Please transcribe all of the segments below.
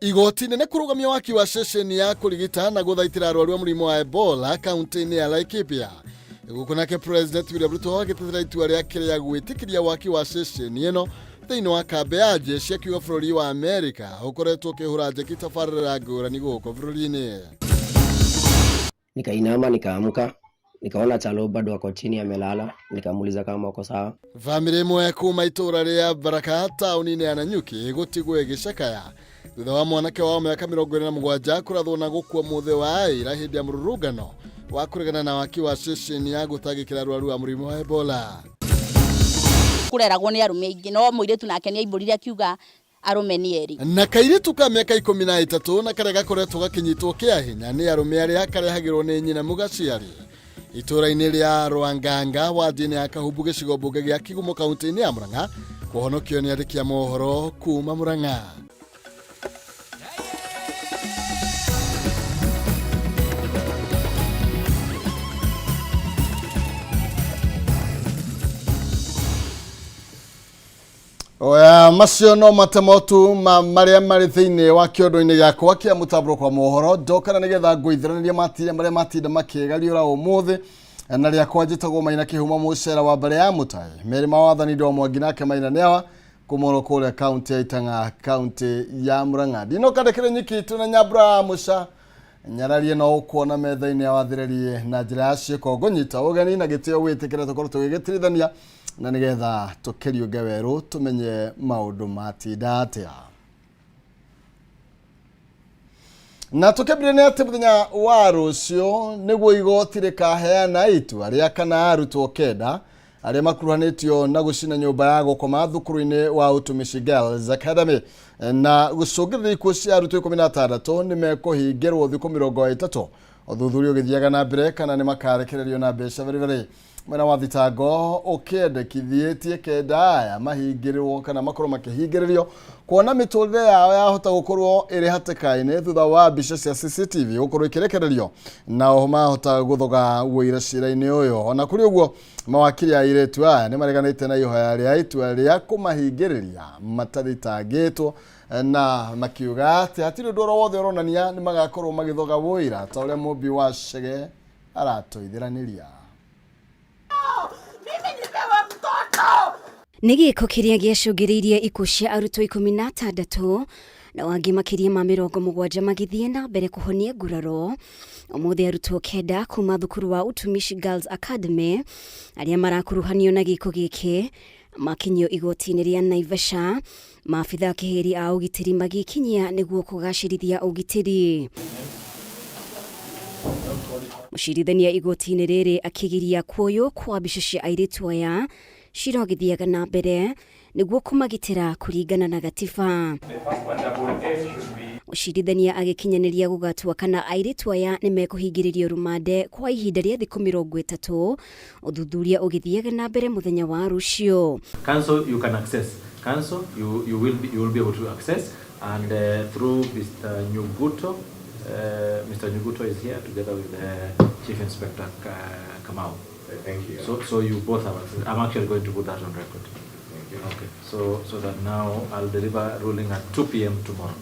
Igoti nene kurugamia waki wa ceceni ya kurigita na guthaitira arwaru a murimu wa Ebola kaunti-ini ya Laikipia. Gukunake President William Ruto agitethera itua riake ria gwitikiria waki wa ceceni ino thiini wa kambe ya jeshi akiuga bururi wa Amerika ukoretwo ukihura njeki tabarĩra ngũrani gũkũ bururi-ini. Nikainama nikaamka, nikaona Chalo bado ako chini amelala, nikamuuliza kama uko sawa. Family imwe kuma itura ria Baraka tauni-ini ya Nanyuki gutigwo igicakaya thutha wa mwanake wa miaka 27 kurathwo na gukua muthe wa ira hindi ya mururungano wa kuregana na waki wa ceceni ya gutagikira arwaru a murimu wa Ebola. Kureragwo ni arume ingi no muiretu nake ni aibũrire akiuga arume ni eri. Na kairitu ka miaka 13 na karega koretwo gakinyitwo kia hinya ni arume aria karehagirwo ni nyina mugaciari itura-ini ria Rwanganga wa dini ya Kahubu gicigo mbunge gia Kigumo kaunti-ini ya Murang'a kuhonokio ni andiki a mohoro kuma Murang'a. Oya macio no matemotu maria mari thiini wa kiondo-ini giakwa kia mutaburo kwa mohoro ndokana nigetha ngũithĩranĩria matire maria matinda makĩgariũra ũmũthĩ na riakwa njĩtagwo Maina Kĩhuma mũcera wa mbere ya Mũtai Meri Mawathani ndo Mwangi nake Maina nĩawa kũmũrwo kũrĩa kaunti ya Itang'a kaunti ya Murang'a ndinoka ndekere nyikitu na Nyambura Musa nyararie no kuona metha-ini ya wathĩrĩrie na njĩra ya ciĩko ngũnyita ũgeni na gĩtĩo wĩtĩkĩre tũkorwo tũgĩgĩtirithania na nigetha tukiriuge weru tumenye maundu matinda atia. Na tukebirene ati muthenya wa rucio niguo igoti rikaheana itua ria kana arutwo kenda aria makuruhanitio na gucina nyumba ya gukoma thukuru-ini wa Utumishi Girls Academy na gucungirira ikuũ cia arutwo 16 ni mekuhingirwo thikũ 30 uthuthuria ũgĩthiaga na mbere kana ni makarekererio na mbeca very mwena wa thitango ukendekithietie kenda aya mahingĩrĩrwo kana makorwo makĩhingĩrĩrio kuona mĩtũrĩre yao yahota gũkorwo ĩrĩ hatĩka-inĩ thutha wa mbica cia CCTV gũkorwo ikĩrekererio na oho mahota gũthoga wũira cira-inĩ ũyũ. Ona kũrĩ ũguo mawakiri a airĩtu aya nĩ mareganĩte na ihoya rĩa itua rĩa kũmahingĩrĩria matathitangĩtwo na makiuga atĩ hatirĩ ũndũ wothe ũronania nĩ magakorwo magĩthoga wũira ta ũrĩa mũmbi wa Chege aratoithĩranĩria. Nigiko kiria giacungiriirie ikuũ cia arutwo 16 na wangi makiria ma 70 magithie na mbere kuhonia nguraro. Umuthi arutwo kenda kuma thukuru wa Utumishi Girls Academy aria marakuruhanio na giko giki makinyio igoti-ini ria Naivasha maabitha kiheri a ugitiri magikinyia niguo kugacirithia ugitiri. Mucirithania igoti-ini riri akigiria kuoyo kwa mbica cia airĩtu aya cirogithiaga na mbere niguo kumagitira kuringana na gatiba. Mucirithania agikinyaniria gugatua kana airĩtu aya ni mekuhingĩrĩrio rumande kwa ihinda rĩa thikũ 30 uthuthuria ugithiaga na mbere muthenya wa rucio. Council you can access. Council you will be able to access and through Mr. Nyuguto. Mr. Nyuguto is here together with Chief Inspector Kamau. Thank you. So you both have access. I'm actually going to put that on record. Thank you. Okay. So that now I'll deliver ruling at 2 p.m. tomorrow.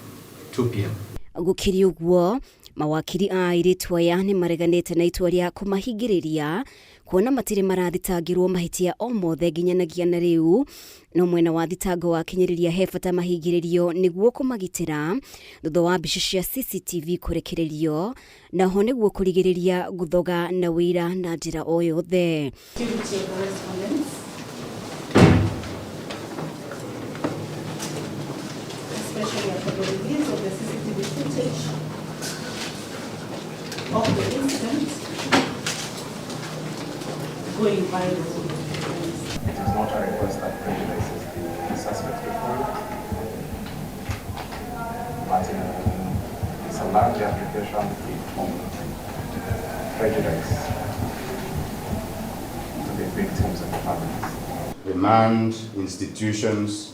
2 p.m. Gukiri uguo mawakiri a airĩtu aya ni mareganĩte na itua rĩa kũmahingĩrĩria kuona matire marathitangĩrwo mahitia o mothe nginyanagia na rĩu no mwena wa thitango wa kinyĩrĩria he bata mahingĩrĩrio niguo kũmagitĩra thutha wa mbica cia CCTV kũrekererio na ho niguo kũrigĩrĩria gũthoga na wĩira na njĩra o yothe. Especially after the release of the CCTV footage of the incident going viral. It is not a request that prejudices the suspect before you, but it's a large application of prejudice to the victims and the families. Remand institutions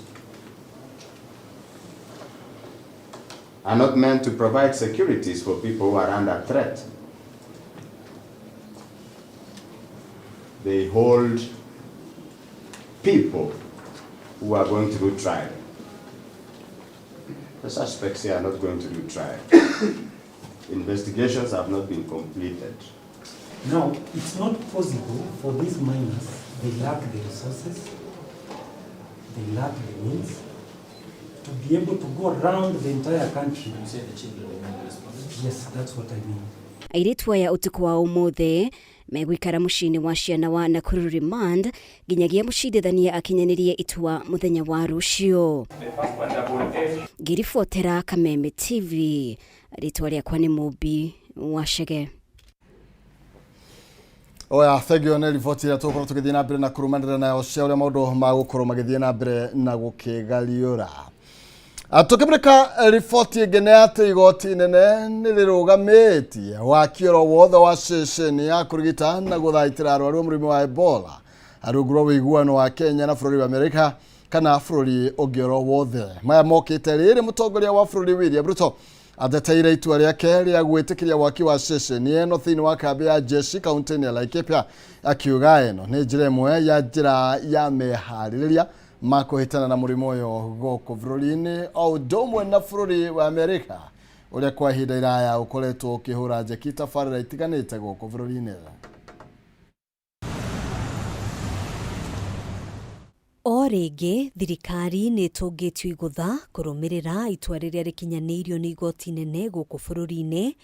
are not meant to provide securities for people who are under threat. They hold people who are going through trial. The suspects here are not going to do trial. Investigations have not been completed. Now, it's not possible for these minors, they lack the resources, they lack the means, to be able to go around the entire country. You say the children remain responsible? Yes, that's what I mean. Airĩtu aya ũtukũ wa ũmũthĩ megũikara mũciĩ-inĩ wa ciana wa Nakuru Remand nginyagia mũcirithania akinyanĩrie itua mũthenya wa rũciũ. Ngĩribotera Kameme TV, rĩtwa rĩakwa nĩ Mũmbi wa Chege. Oya, thegio nĩ riboti ĩrĩa tũgũkorwo tũgĩthiĩ na mbere na kũrũmanĩrĩra nayo cia ũrĩa maũndũ magũkorwo magĩthiĩ na mbere na gũkĩgariũra. Tukĩmũrĩka riboti ĩngĩ nĩ atĩ igoti inene nĩ rĩrũgamĩtie wakioro wothe wa ceceni ya kũrigita na gũthaitĩra arwaru mũrimũ wa Ebola rungu rwa ũiguano wa Kenya na bũrũri wa Amerika kana bũrũri ũngĩ oro wothe. Maya mokĩte rĩrĩ mũtongoria wa bũrũri William Ruto ateteire itua rĩake rĩa gwĩtĩkĩria waki wa ceceni ĩno thĩinĩ wa kambĩ ya jeshi kaunti-inĩ ya Laikipia, akiuga ĩno nĩ njĩra ĩmwe ya njĩra ya meharĩrĩria ma kũhĩtana na mũrimũ ũyũ gũkũ bũrũri-inĩ o ũndũ ũmwe na bũrũri wa Amerika ũrĩa kwa ihinda iraya ũkoretwo ũkĩhũra njeki tabarĩra itiganĩte gũkũ bũrũri-inĩ. O rĩngĩ thirikari nĩ ĩtũngĩtio igũtha kũrũmĩrĩra itua rĩrĩa rĩkinyanĩirio nĩ igoti inene gũkũ bũrũri-inĩ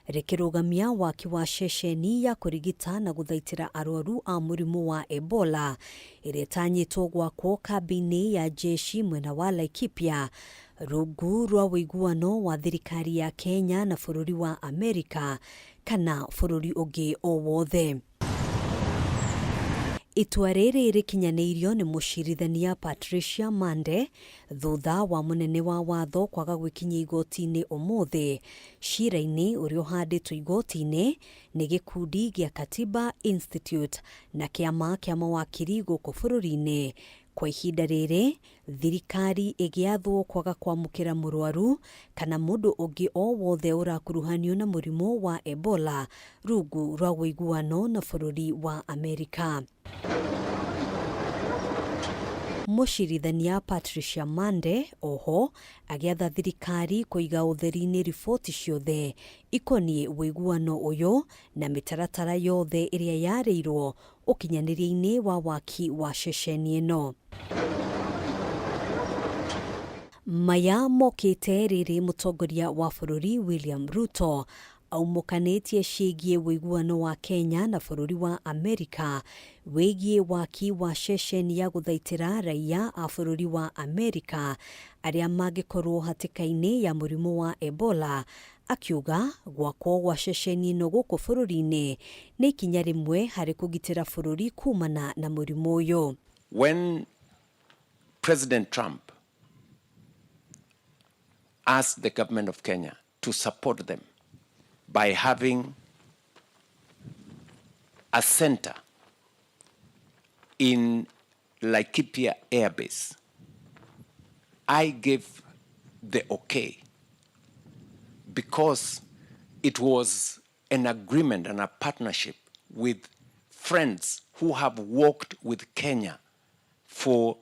rĩkĩrũgamia waki wa ceceni ya kũrigita na gũthaitĩra arwaru a mũrimũ wa Ebola ĩrĩa ĩtanyĩtwo gwakwo kambĩ-inĩ ya jeshi mwena wa Laikipia rungu rwa ũiguano wa thirikari ya Kenya na bũrũri wa Amerika kana bũrũri ũngĩ o wothe. Itua rĩrĩ rĩkinyanĩirio nĩ mũcirithania Patricia Mande thutha wa mũnene wa watho kwaga gwĩkinyia igoti-inĩ ũmũthĩ cira-inĩ ũrĩa ũhandĩtwo igoti-inĩ nĩ gĩkundi gĩa Katiba Institute na kĩama kĩa mawakiri gũkũ bũrũri-inĩ. Kwa ihinda rĩrĩ thirikari ĩgĩathwo kwaga kwamũkĩra mũrwaru kana mũndũ ũngĩ o wothe ũrakuruhanio na mũrimũ wa Ebola rungu rwa ũiguano na bũrũri wa Amerika. Mũcirithania Patricia Mande oho agĩatha thirikari kũiga ũtheri-inĩ riboti ciothe ikoniĩ ũiguano ũyũ na mĩtaratara yothe ĩrĩa yarĩirwo ũkinyanĩria-inĩ wa waki wa ceceni ĩno. Maya mokĩte rĩrĩ mũtongoria wa bũrũri William Ruto aumũkanĩtie ciĩgiĩ ũiguano wa Kenya na bũrũri wa Amerika wĩgiĩ waki wa ceceni ya gũthaitĩra raia a bũrũri wa Amerika arĩa mangĩkorwo hatĩka-inĩ ya mũrimũ wa Ebola, akiuga gwakwo gwa ceceni ĩno gũkũ bũrũri-inĩ nĩ ikinya rĩmwe harĩ kũgitĩra bũrũri kumana na mũrimũ ũyũ. When President Trump asked the government of Kenya to support them by having a center in Laikipia Air Base, I gave the okay because it was an agreement and a partnership with friends who have worked with Kenya for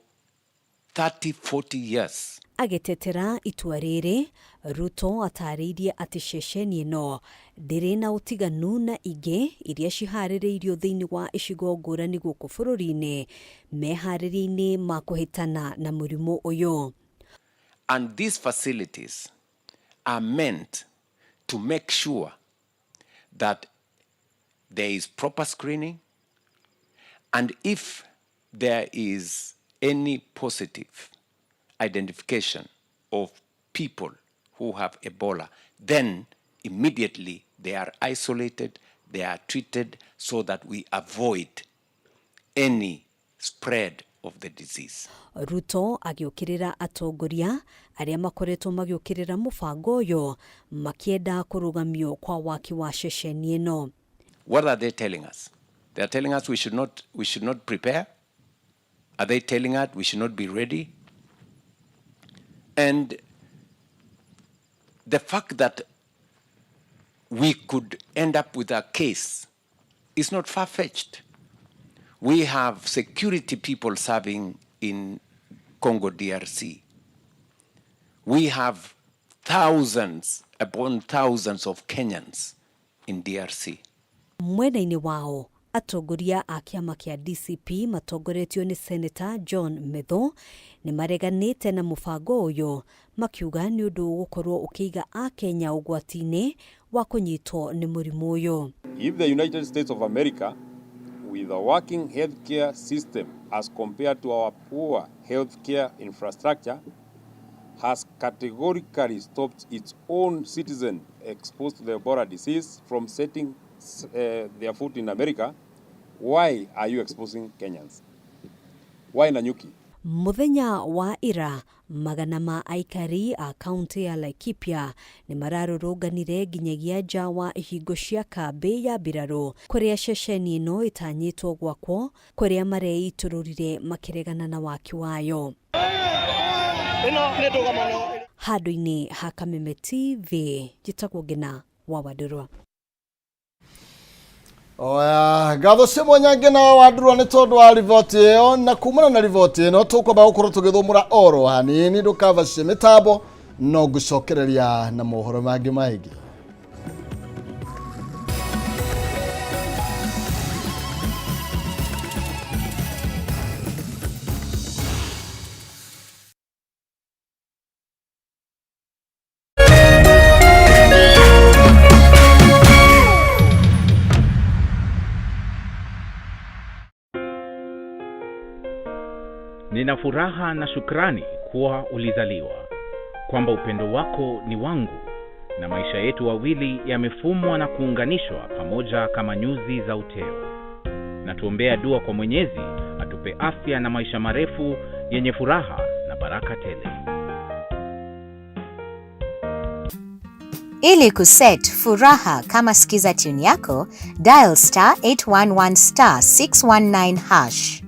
30-40 years. Agĩtetera itua rĩrĩ, Ruto atarĩirie atĩ ceceni ĩno ndĩrĩ na ũtiganu na ingĩ iria ciharĩrĩirio thĩinĩ wa icigo ngũrani gũkũ bũrũri-inĩ meharĩria-inĩ ma kũhĩtana na mũrimũ ũyũ. And these facilities are meant to make sure that there is proper screening, and if there is any positive identification of people who have Ebola, then immediately they are isolated, they are treated so that we avoid any spread of the disease. Ruto agĩũkĩrĩra atongoria arĩa makoretwo magĩũkĩrĩra mũbango ũyũ makĩenda kũrũgamio kwa waki wa ceceni ĩno. What are they telling us? They are telling us we should not prepare. Are they telling us we should not be ready? And the fact that we could end up with a case is not far-fetched. We have security people serving in Congo DRC. We have thousands upon thousands of Kenyans in DRC. Mwena-ini wao atongoria a kiama kia DCP matongoretio ni Senator John Metho ni mareganite na mubango uyu makiuga ni undu gukorwo ukiiga a Kenya ugwatine wa kunyitwo ni murimu uyu. If the United States of America, with a working healthcare system as compared to our poor healthcare infrastructure, has categorically stopped its own citizens exposed to the Ebola disease from setting their foot in America, why are you exposing Kenyans? Why Nanyuki? Muthenya wa ira magana ma aikari a kaunti ya Laikipia ni mararũrũnganire nginyagia nja wa ihingo cia kambi ya mbirarũ kuria ceceni ino itanyitwo gwakwo kuria mareitururire makiregana na waki wayo. Handũ-inĩ ha Kameme TV njĩtagwo Ngina wa Wadurwa. Oya, gatho cia mwanya Ngina wa Wadurwa ni tondu wa riboti ĩyo, na kumana na riboti ĩno tukwamba gukorwo tugithumura oro hanini ndukava cia mitambo no gucokereria na mohoro mangi maingi. Nina furaha na shukrani kuwa ulizaliwa, kwamba upendo wako ni wangu, na maisha yetu wawili yamefumwa na kuunganishwa pamoja kama nyuzi za uteo. Na tuombea dua kwa Mwenyezi atupe afya na maisha marefu yenye furaha na baraka tele. Ili kuset furaha kama sikiza tune yako, dial *811*619#.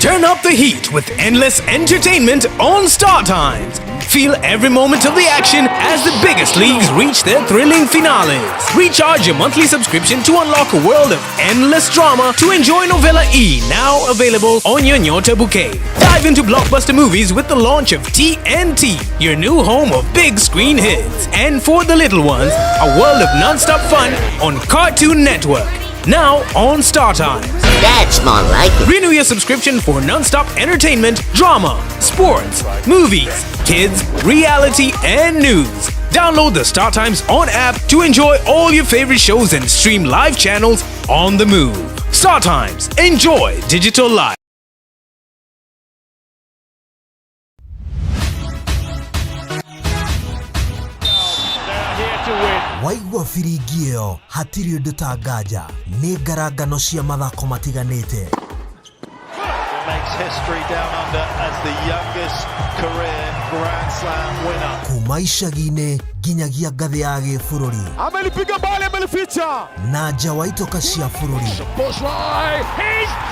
Turn up the heat with endless entertainment on Star Times. Feel every moment of the action as the biggest leagues reach their thrilling finales. Recharge your monthly subscription to unlock a world of endless drama to enjoy Novella E, now available on your Nyota bouquet. Dive into blockbuster movies with the launch of TNT, your new home of big screen hits. And for the little ones, a world of non-stop fun on Cartoon Network. Now on Star Times. That's more like it. Renew your subscription for non-stop entertainment, drama, sports, movies, kids, reality, and news. Download the Star Times On app to enjoy all your favorite shows and stream live channels on the move. Star Times. Enjoy digital life. Waigua firigio hatiri undu ta nganja ni ngarangano cia mathako matiganite. Makes history down under as the youngest career Grand Slam winner. Kuma icagi-inĩ nginyagia ngathĩ ya gĩbũrũri. Amelipiga mbali, amelificha. Na nja wa itoka cia bũrũri. He's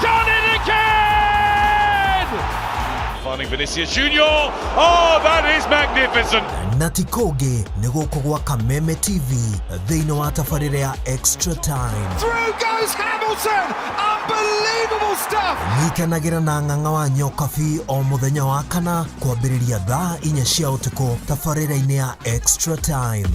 done it again! Finding Vinicius Junior. Oh, that is magnificent. Na ti kũngĩ nĩ gũkũ gwa Kameme TV thĩinĩ wa tabarĩra ya Extra Time. Through goes Hamilton! Unbelievable stuff! Nyitanagĩra na ng'ang'a wa Nyokabi o mũthenya wa kana kwambĩrĩria thaa 4 cia ũtukũ tabarĩra-inĩ ya Extra Time.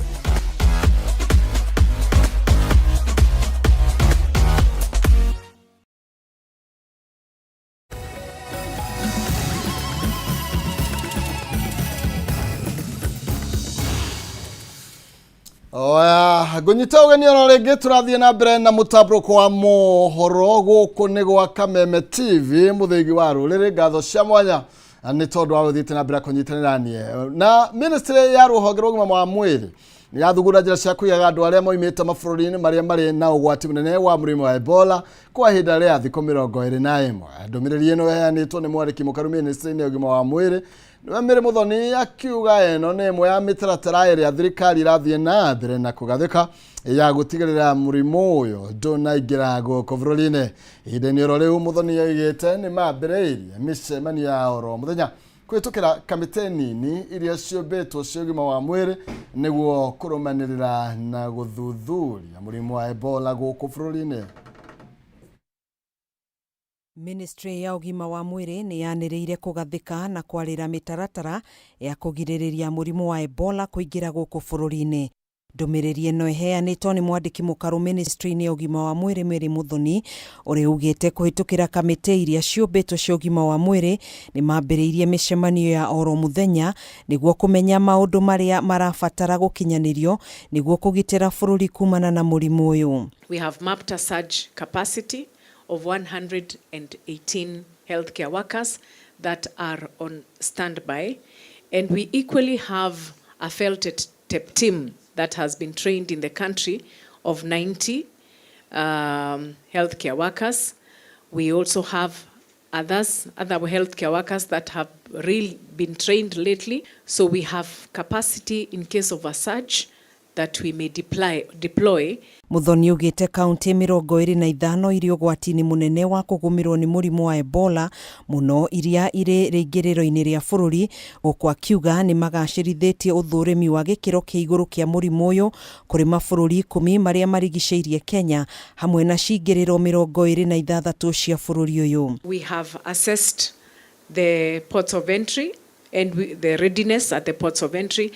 Oya, gunyita ugeni ono rĩngĩ tũrathiĩ na mbere na mũtambũrũko wa mohoro gũkũ nĩ gwa Kameme TV mũthĩgi wa rũrĩrĩ. Ngatho cia mwanya nĩ tondũ wa gũthiĩte na mbere kũnyitanĩra niĩ. Na ministry ya rũhonge rwa ũgima wa mwĩrĩ nĩ yathugunda njĩra cia kũigaga andũ arĩa moimĩte mabũrũri-inĩ marĩa marĩ na ũgwati mũnene wa mũrimũ wa Ebola kwa ihinda rĩa thikũ 21. Ndũmĩrĩri ĩno yaheanĩtwo nĩ mwandĩki mũkaru ministry-inĩ ya ũgima wa mwĩrĩ Mary Muthoni akiuga eno nĩ ĩmwe ya mĩtaratara ĩrĩa thirikari irathiĩ na mbere na kũgathĩka ya gũtigĩrĩra mũrimũ ũyũ ndũnaingĩra gũkũ bũrũri-inĩ. Ihinda-inĩ oro rĩu Muthoni yoigĩte nĩ mambĩrĩirie mĩcemanio ya oro mũthenya kũhĩtũkĩra kamĩtĩ nini iria ciũmbĩtwo cia ũgima wa mwĩrĩ nĩguo kũrũmanĩrĩra na gũthuthuria mũrimũ wa Ebola gũkũ bũrũri-inĩ. Ministry ya ugima wa mwiri ni yaniriire kugathika na kwarira mitaratara ya kugiririria murimu wa Ebola kuingira guku bururi-ini. Ndumiriri ino iheanitwo ni mwandiki mukaru ministry-ini ya ugima wa mwiri Mary Muthoni uri ugite kuhitukira kamiti iria ciumbitwo cia ugima wa mwiri ni mambiriirie micemanio ya oro muthenya niguo kumenya maundu maria marabatara gukinyanirio niguo kugitira bururi kumana na murimu uyu. We have mapped a surge capacity of 118 healthcare workers that are on standby, and we equally have a felt team that has been trained in the country of 90 healthcare workers. We also have other healthcare workers that have really been trained lately, so we have capacity in case of a surge that we may deploy. Muthoni ugite kaunti 25 iri ugwati-ini munene wa kugumirwo ni murimu wa Ebola muno iria iri reingiriro-ini ria bururi guku akiuga ni magacirithetie uthurimi wa gikiro kia iguru kia murimu uyu kuri mabururi 10 maria marigiceirie Kenya hamwe na cingiriro 26 cia bururi uyu. We have assessed the ports of entry and the readiness at the ports of entry.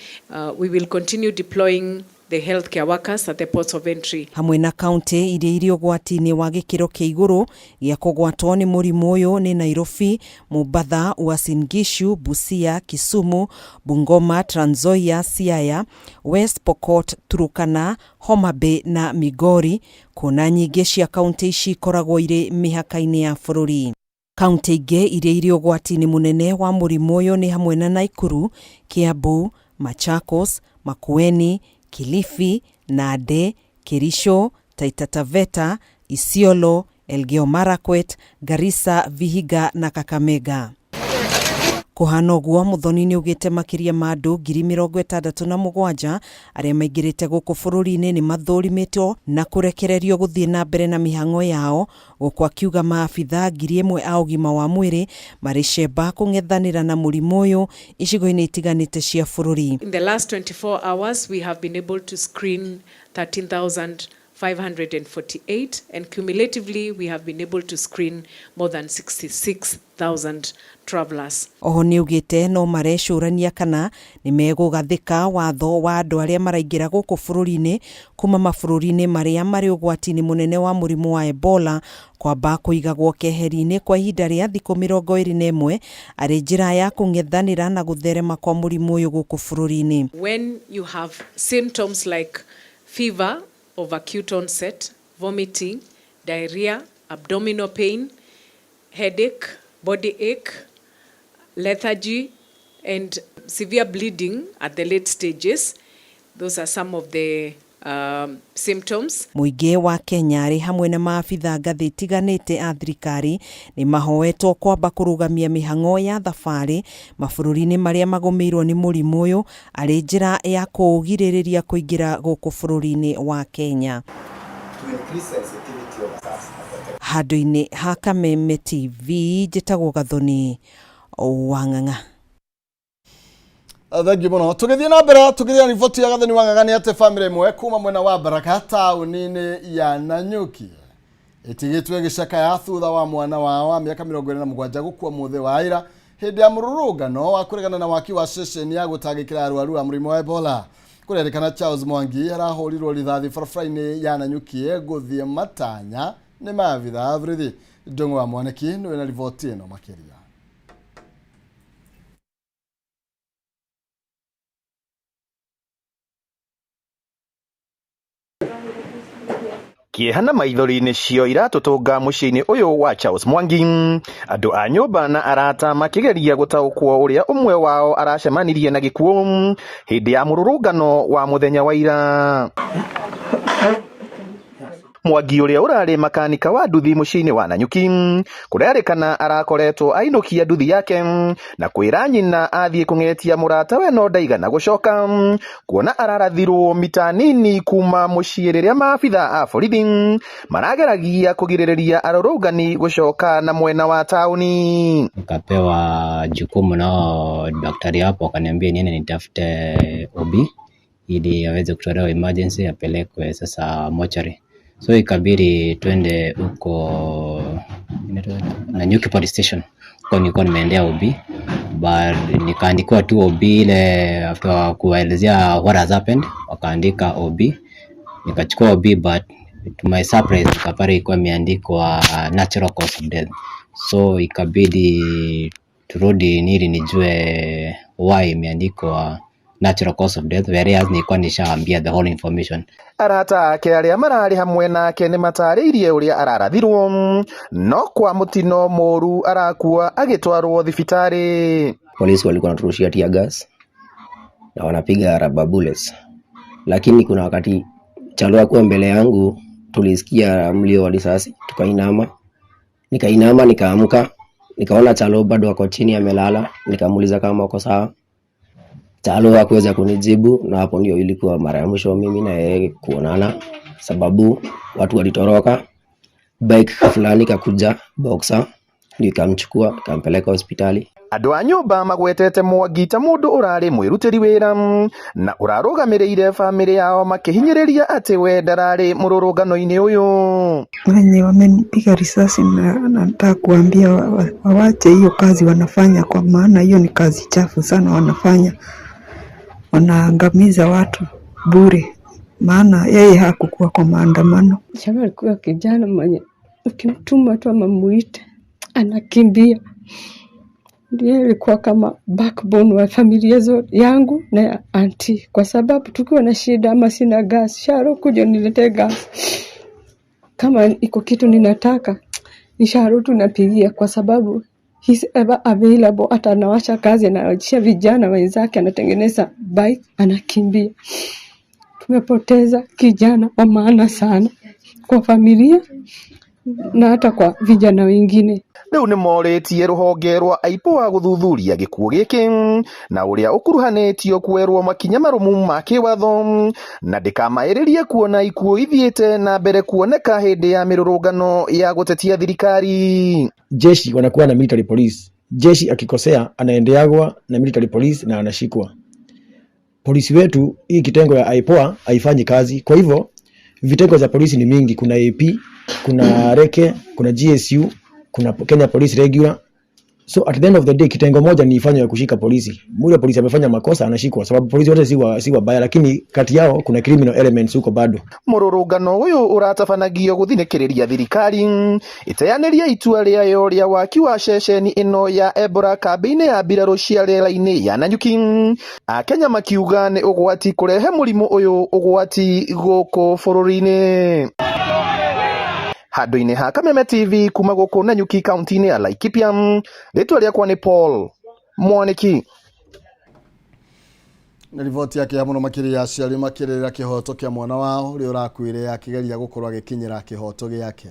We will continue deploying the healthcare workers at the ports of entry. Hamwe na kaunti iria iri ugwati-ini wa gikiro kia iguru gia kugwatwo ni murimu uyu ni Nairobi, Mombasa, Uasin Gishu, Busia, Kisumu, Bungoma, Trans Nzoia, Siaya, West Pokot, Turkana, Homa Bay na Migori. Kuna nyingi cia kaunti ici koragwo iri mihaka-ini ya bururi. Kaunti ingi iria iri ugwati-ini munene wa murimu uyu ni hamwe na Nakuru, Kiambu, Machakos, Makueni, Kilifi, Nade, Kericho, Taita Taveta, Isiolo, Elgeyo Marakwet, Garissa, Vihiga na Kakamega. Kuhana uguo Muthoni ni ugite makiria ma andu 67,000 aria maingirite guku bururi-ini ni mathurimitwo na kurekererio guthie na mbere na mihango yao guku akiuga maabitha 1,000 a ugima wa mwiri mari cemba kung'ethanira na murimu uyu icigo-ini itiganite cia bururi. In the last 24 hours we have been able to screen 13,548 and cumulatively we have been able to screen more than 66,000 travelers. Oho ni ugite no marecurania kana ni megugathika watho wa andu aria maraingira guku bururi-ini kuma mabururi-ini maria mari ugwati-ini munene wa murimu wa Ebola kwamba kuigagwo keheri-ini kwa ihinda ria thiku 21 ari njira ya kung'ethanira na gutherema kwa murimu uyu guku bururi-ini. When you have symptoms like fever of acute onset, vomiting, diarrhea, abdominal pain, headache, body ache, lethargy, and severe bleeding at the late stages, those are some of the symptoms. Muingi wa Kenya ari hamwe na maabitha ngathi itiganite a thirikari ni mahoetwo kwamba kurugamia mihango ya thabari mabururi-ini maria magumirwo ni murimu uyu ari njira ya kugiririria kuingira guku bururi-ini wa Kenya. Handu-ini ha Kameme TV njitagwo Gathoni Wang'ang'a. Thank you muno. Tugithie na mbere tugithie riboti ya Gathoni Wang'ang'a ni ate family imwe kuma mwena wa Baraka tauni-ini ya Nanyuki itigitwe gicaka ya thutha wa mwana wao wa miaka 27 gukua muthe wa ira hindi ya mururungano wa kuregana na waki wa session ya gutangikira arwaru a murimu wa Ebola. Kurerekana Charles Mwangi arahurirwo rithathi barabara-ini ya Nanyuki guthie Matanya ni maabitha avrithi. Ndongo wa Mwaniki niwe na riboti ino makiria. Kiehana maithori-ini cio iratutunga muciĩ-ini uyu wa Charles Mwangi. Andu a nyumba na arata makigeria gutaukwo uria umwe wao aracemanirie na gikuo hindi ya mururungano wa muthenya wa ira. Mwangi uria urari makanika wa nduthi muciĩ-ini wa Nanyuki kurerikana arakoretwo ainukia nduthi yake na kwira nyina athie kung'etia murata we no ndaigana gucoka kuona ararathirwo mita nini kuma muciĩ riria maabitha a borithi marageragia kugiririria arorongani gucoka na mwena wa tauni. Nikapewa jukumu nao daktari hapo akaniambia niende nitafute OB ili aweze kutolewa emergency apelekwe sasa mochari. So ikabidi twende huko Nanyuki police station. Kwa nilikuwa nimeendea OB, but nikaandikiwa tu OB ile after kuelezea what has happened, wakaandika OB. Nikachukua OB, but to my surprise nikapata ilikuwa imeandikwa natural cause of death. So ikabidi turudi nili nijue why imeandikwa natural cause of death, whereas nilikuwa nishaambia the whole information. Arata ake aria marari hamwe nake ni matariirie uria ararathirwo, no kwa mutino moru arakua agitwarwo thibitari. Polisi walikuwa wanaturushia tear gas na wanapiga rubber bullets, lakini kuna wakati Chalo akuwa mbele yangu tulisikia mlio wa risasi, nikainama nikaamka, nikaona Chalo bado ako chini amelala, nikamuuliza kama uko sawa. Chalo hakuweza kunijibu, na hapo ndio ilikuwa mara ya mwisho mimi na yeye kuonana, sababu watu walitoroka. Bike fulani kakuja boxer, nikamchukua nikampeleka hospitali. Andu a nyumba magwetete Mwangi ta mundu urari mwirutiri wira na urarugamirire family yao makihinyiriria ati we ndarari mururungano-ini uyu. Wenye wamenipiga risasi na nataka kuambia wawache hiyo kazi wanafanya, kwa maana hiyo ni kazi chafu sana wanafanya. Wanaangamiza watu bure, maana yeye hakukuwa kwa maandamano. Chama alikuwa kijana mwenye ukimtuma tu amamuite anakimbia. Ndiye alikuwa kama backbone wa familia zote yangu na ya auntie, kwa sababu tukiwa na shida ama sina gas, Sharo kuja nilete gas. Kama iko kitu ninataka ni Sharo tunapigia, kwa sababu he's ever available. Hata anawasha kazi, anawachia vijana wenzake, anatengeneza bike, anakimbia. Tumepoteza kijana wa maana sana kwa familia na hata kwa vijana wengine. Riu ni moretie ruhonge rwa IPOA guthuthuria gikuo giki na uria ukuruhanitio kwerwo makinya marumu ma kiwatho na ndikamairirie kuona ikuo ithiete na mbere kuoneka hindi ya mirurungano ya gutetia thirikari. Jeshi wanakuwa na military police. Jeshi akikosea anaendeagwa na military police na anashikwa. Polisi wetu hii kitengo ya IPOA haifanyi kazi. Kwa hivyo vitengo za polisi ni mingi, kuna AP, kuna reke, kuna GSU, kuna Kenya Police Regular. So at the end of the day kitengo moja ni ifanye ya kushika polisi. Mule polisi amefanya makosa anashikwa, sababu polisi wote si wabaya, lakini kati yao kuna criminal elements huko bado. Mururungano uyu uratafanagio guthinikiriria thirikari iteaniria itua riayo ria waki wa ceceni ino ya Ebola kambini ya mbirarũ cia rĩera-inĩ ya Nanyuki. Akenya makiuga ni ugwati kurehe murimu uyu ugwati guku bũrũri-inĩ. Handũ-inĩ ha Kameme TV kuma gũkũ Nanyuki kaunti-inĩ ya Laikipia, rĩtwa rĩakwa nĩ Paul Mwaniki. Nĩ riboti yake ya mũno makĩria aciari makĩrĩra kĩhoto kĩa mwana wao ũrĩa ũrakuire akĩgeria gũkorwo agĩkinyĩra kĩhoto gĩake.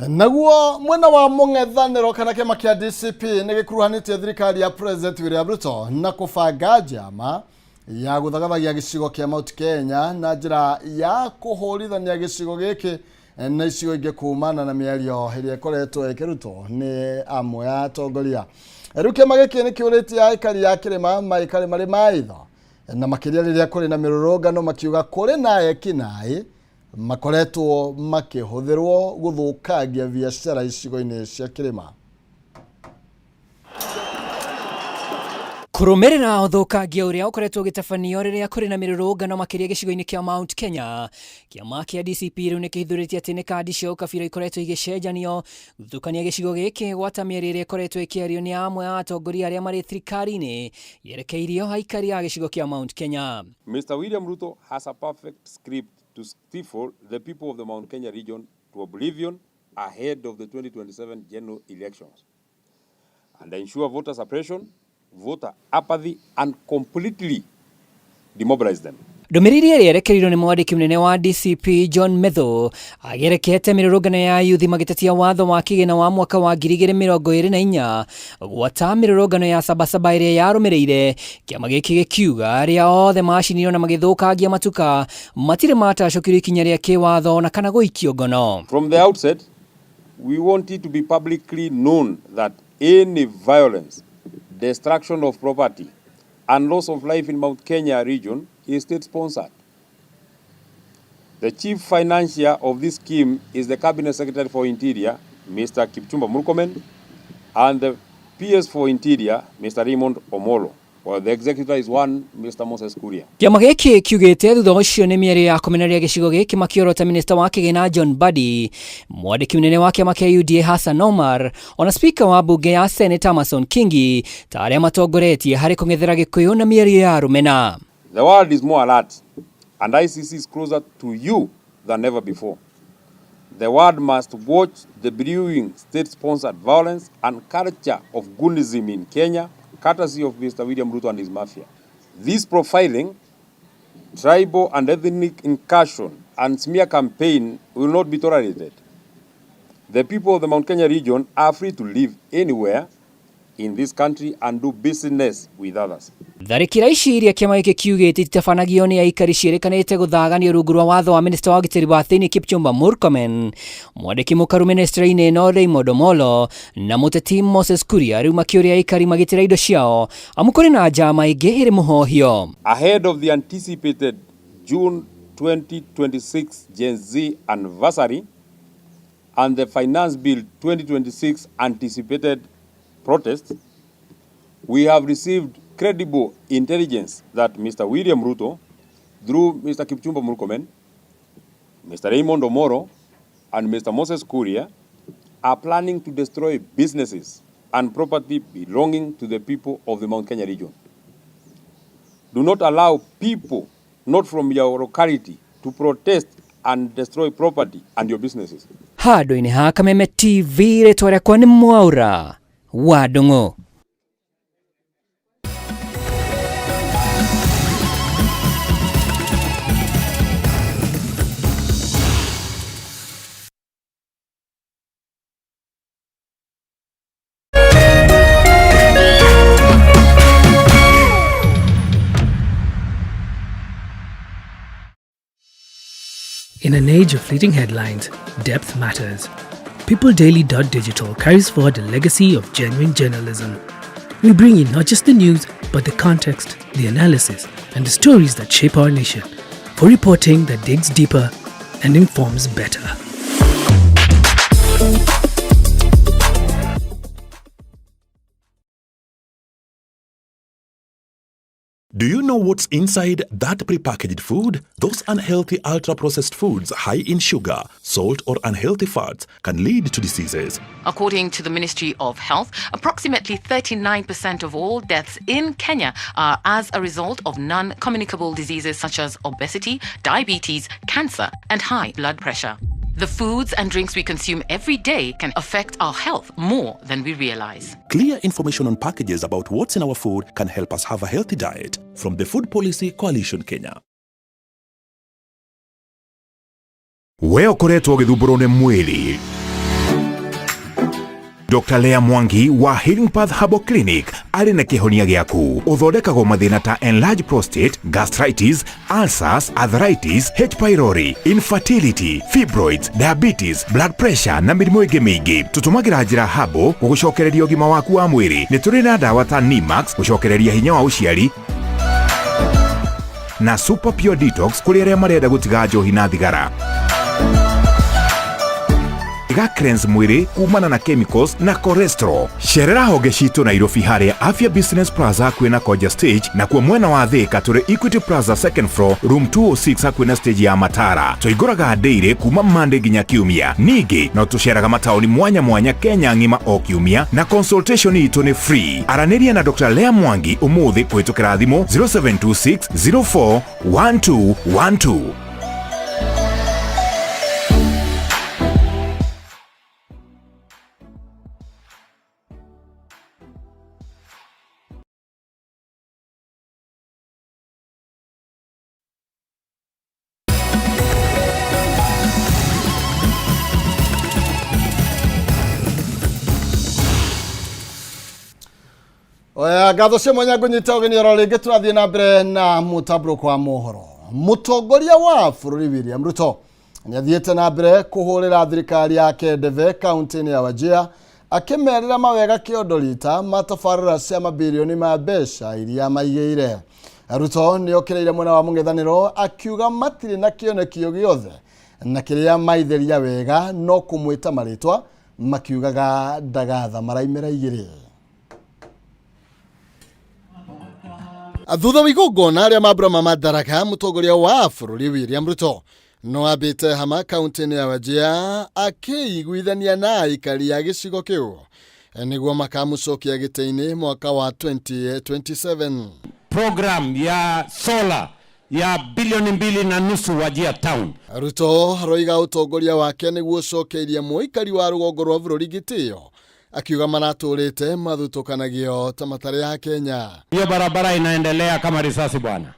Naguo mwena wa mũng'ethanĩro kana kĩama kĩa DCP nĩ gĩkuruhanĩtie thirikari ya President William Ruto na kũbanga njama ya gũthagathagia gĩcigo kĩa Mount Kenya na njĩra ya kũhũrithania gĩcigo gĩkĩ na icigo ingĩ kumana na mĩario ĩrĩa ĩkoretwo ĩkĩrutwo nĩ amwe ya atongoria. Rĩu kĩama gĩkĩ nĩ kĩũrĩtie aikari a kĩrĩma maikare marĩ maitho na makĩria rĩrĩa kũrĩ na mĩrũrũngano makiuga kũrĩ na ekinaĩ makoretwo makĩhũthĩrwo gũthũkangia biacara icigo-inĩ cia kĩrĩma. Kurumirira uthukangia uria ukoretwo gitafanio riria kuri na mirurungano makiria gicigo-ini kia Mount Kenya, kiama kia DCP riu ni kihithurĩtie ati ni kandi cia ukabira ikoretwo igicenjanio guthukania gicigo giki gwata mĩario iria ikoretwo ikiario ni amwe a atongoria aria mari thirikari-ini yerekeirio aikari a gicigo kia Mount Kenya. Mr. William Ruto has a perfect script to stifle the people of the Mount Kenya region to oblivion ahead of the 2027 general elections and ensure voter suppression, voter apathy and completely demobilize them. Ndumiriri ĩrĩa yerekerirwo nĩ mwandĩki mũnene wa DCP John Metho agerekete mĩrũrũngano ya yuthi magĩtetia watho wa kĩgĩna wa mwaka wa 2024 gwata mĩrũrũngano ya Sabasaba ĩrĩa yarũmĩrĩire, kĩama gĩkĩ gĩkiuga arĩa othe macinirwo na magĩthũkangia matuka matirĩ matacũkirio ikinya rĩa kĩwatho na kana gũikio ngono. From the outset, we want it to be publicly known that any violence, destruction of property and loss of life in Mount Kenya region is state-sponsored. The chief financier of this scheme is the Cabinet Secretary for Interior, Mr. Kipchumba Murkomen, and the PS for Interior, Mr. Raymond Omolo. Well, the executor is one, Mr. Moses Kuria. Kiama giki kiugite thutha ucio ni mieri ya kumeneria gicigo giki makiorota minister wa kigina John Mbadi, mwandiki munene wa kiama kia UDA Hassan Omar, ona speaker wa bunge ya Senate Amason Kingi taria matongoretie hari kungethera gikuyu na mieri ya rumena. The world is more alert and ICC is closer to you than ever before. The world must watch the brewing state-sponsored violence and culture of Gunism in Kenya, courtesy of Mr. William Ruto and his mafia. This profiling, tribal and ethnic incursion, and smear campaign will not be tolerated. The people of the Mount Kenya region are free to live anywhere in this country and do business with others. Tharikira ici iria kiama giki kiugite itafanagio ni aikari ciirikanite guthagania rungu rwa watho wa minister wa gitiri wa thiini Kipchumba Murkomen, mwandiki mukaru ministry-ini no Raymond Omolo na muteti Moses Kuria riu makiuria aikari magitira indo ciao amukuri na njama ingi iri muhohio. Ahead of the anticipated June 2026 Gen Z anniversary and the Finance Bill 2026 anticipated protest, we have received credible intelligence that Mr. William Ruto, through Mr. Kipchumba Murkomen, Mr. Raymond Omoro, and Mr. Moses Kuria, are planning to destroy businesses and property belonging to the people of the Mount Kenya region. Do not allow people not from your locality to protest and destroy property and your businesses. Hado-ini ha Kameme TV ritwa riakwa ni Mwaura wa Ndung'u. In an age of fleeting headlines, depth matters. PeopleDaily.digital carries forward a legacy of genuine journalism. We bring you not just the news, but the context, the analysis, and the stories that shape our nation, for reporting that digs deeper and informs better. Do you know what's inside that prepackaged food? Those unhealthy ultra-processed foods high in sugar, salt, or unhealthy fats can lead to diseases. According to the Ministry of Health, approximately 39% of all deaths in Kenya are as a result of non-communicable diseases such as obesity, diabetes, cancer, and high blood pressure. The foods and drinks we consume every day can affect our health more than we realize. Clear information on packages about what's in our food can help us have a healthy diet. From the Food Policy Coalition Kenya. We ukoretwo ugithumbũrwo nĩ mwĩrĩ. Dr. Lea Mwangi wa Healing Path Herbal Clinic arĩ na kĩhonia gĩaku. Ũthondekagwo mathĩna ta enlarged prostate, gastritis, ulcers, arthritis, H. pylori, infertility, fibroids, diabetes, blood pressure na mĩrimũ ĩngĩ mĩingĩ. Tũtũmagĩra njĩra herbal gũgũcokereria ũgima waku wa mwĩrĩ. Nĩ tũrĩ na ndawa ta Nimax gũcokereria hinya wa ũciari na Super Pure Detox kũrĩ arĩa marenda gũtiga njohi na thigara. Cleanse mwĩrĩ kumana na chemicals na cholesterol. Cerera honge citũ Nairobi harĩa Afya Business Plaza kwĩna Koja Stage na kuo mwena wa Thika tũrĩ Equity Plaza second floor room 206 kwĩna stage ya Matara. Tũingũraga daily kuma Monday nginya Kiumia. Ningĩ no tũceraga mataũni mwanya mwanya Kenya ng'ima o Kiumia na consultation itũ nĩ free. Aranĩria na Dr. Lea Mwangi ũmũthĩ kũhĩtũkĩra thimũ 0726 04 1212. Oya gatho cia mwanya kunyita ugeni ro ringi turathie na mbere na mutabro kwa mohoro. Mutongoria wa bururi William Ruto nĩathiĩte na mbere kuhurira thirikari yake Ndeve kaunti-inĩ ya Wajir akimerera mawega kĩondorita matabarĩra cia mabilioni ma mbeca iria maigĩire. Ruto nĩokereire mwena wa mũng'ethanĩro akiuga matirĩ na kĩonekio gĩothe na kĩrĩa maithĩria wega no kũmwĩta marĩtwa makiugaga ndagatha maraimera igĩrĩ. Thutha wa igongona rĩa mambura ma Madaraka, mũtongoria wa bũrũri William Ruto no ambĩte hama kaunti-inĩ ya Wajir akĩiguithania na aikari a gĩcigo kĩu nĩguo makamũcokia gĩtĩ-inĩ mwaka wa 2027. Program ya solar ya bilioni 2.5 Wajir town. Ruto aroiga ũtongoria wake nĩguo ũcokeirie mũikari wa rũgongo rwa bũrũri gĩtĩo, akiuga manatũrĩte mathutokanagio ta matarĩ ya Kenya. Hiyo barabara inaendelea kama risasi bwana.